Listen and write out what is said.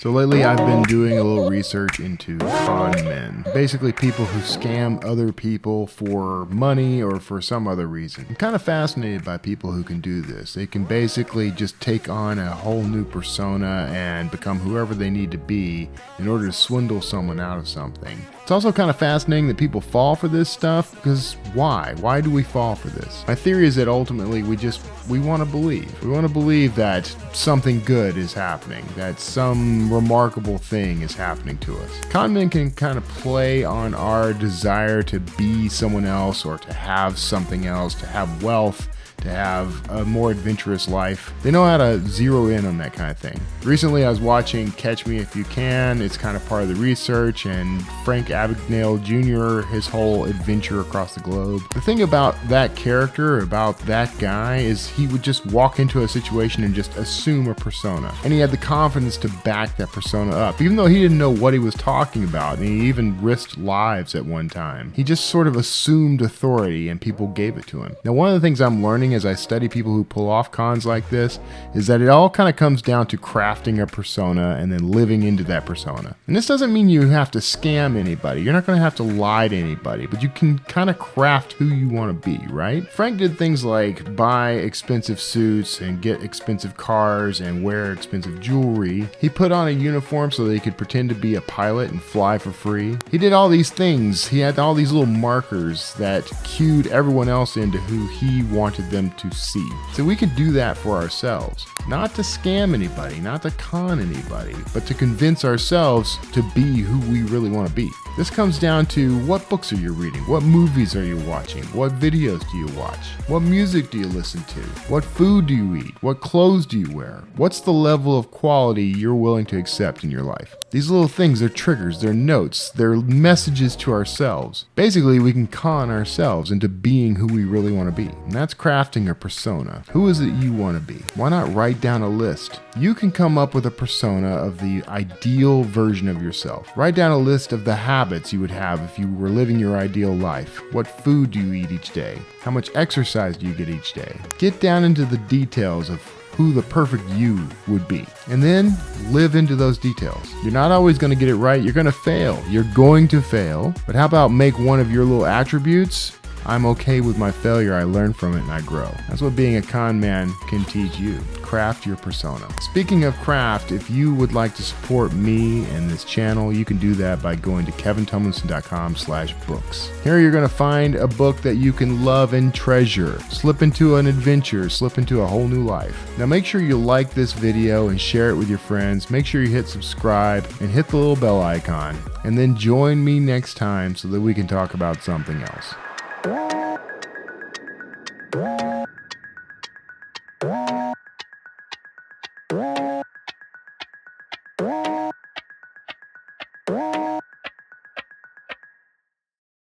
So lately I've been doing a little research into con men. Basically people who scam other people for money or for some other reason. I'm kind of fascinated by people who can do this. They can basically just take on a whole new persona and become whoever they need to be in order to swindle someone out of something. It's also kind of fascinating that people fall for this stuff, because why? Why do we fall for this? My theory is that ultimately we want to believe. We want to believe that something good is happening, that some remarkable thing is happening to us. Con men can kind of play on our desire to be someone else or to have something else, to have wealth, to have a more adventurous life. They know how to zero in on that kind of thing. Recently I was watching Catch Me If You Can. It's kind of part of the research, and Frank Abagnale Jr., his whole adventure across the globe. The thing about that character, about that guy, is he would just walk into a situation and just assume a persona. And he had the confidence to back that persona up, even though he didn't know what he was talking about, and he even risked lives at one time. He just sort of assumed authority and people gave it to him. Now, one of the things I'm learning as I study people who pull off cons like this is that it all kind of comes down to crafting a persona and then living into that persona. And this doesn't mean you have to scam anybody. You're not going to have to lie to anybody, but you can kind of craft who you want to be, right? Frank did things like buy expensive suits and get expensive cars and wear expensive jewelry. He put on a uniform so that he could pretend to be a pilot and fly for free. He did all these things. He had all these little markers that cued everyone else into who he wanted them to see. So we could do that for ourselves. Not to scam anybody, not to con anybody, but to convince ourselves to be who we really want to be. This comes down to what books are you reading? What movies are you watching? What videos do you watch? What music do you listen to? What food do you eat? What clothes do you wear? What's the level of quality you're willing to accept in your life? These little things, they're triggers, they're notes, they're messages to ourselves. Basically, we can con ourselves into being who we really want to be. And that's crafting a persona. Who is it you want to be? Why not write down a list? You can come up with a persona of the ideal version of yourself. Write down a list of the habits you would have if you were living your ideal life. What food do you eat each day? How much exercise do you get each day? Get down into the details of who the perfect you would be, and then live into those details. You're not always going to get it right. You're going to fail. You're going to fail. But how about make one of your little attributes? I'm okay with my failure. I learn from it and I grow. That's what being a con man can teach you. Craft your persona. Speaking of craft, if you would like to support me and this channel, you can do that by going to kevintumlinson.com/books. Here you're going to find a book that you can love and treasure. Slip into an adventure, slip into a whole new life. Now make sure you like this video and share it with your friends. Make sure you hit subscribe and hit the little bell icon. And then join me next time so that we can talk about something else.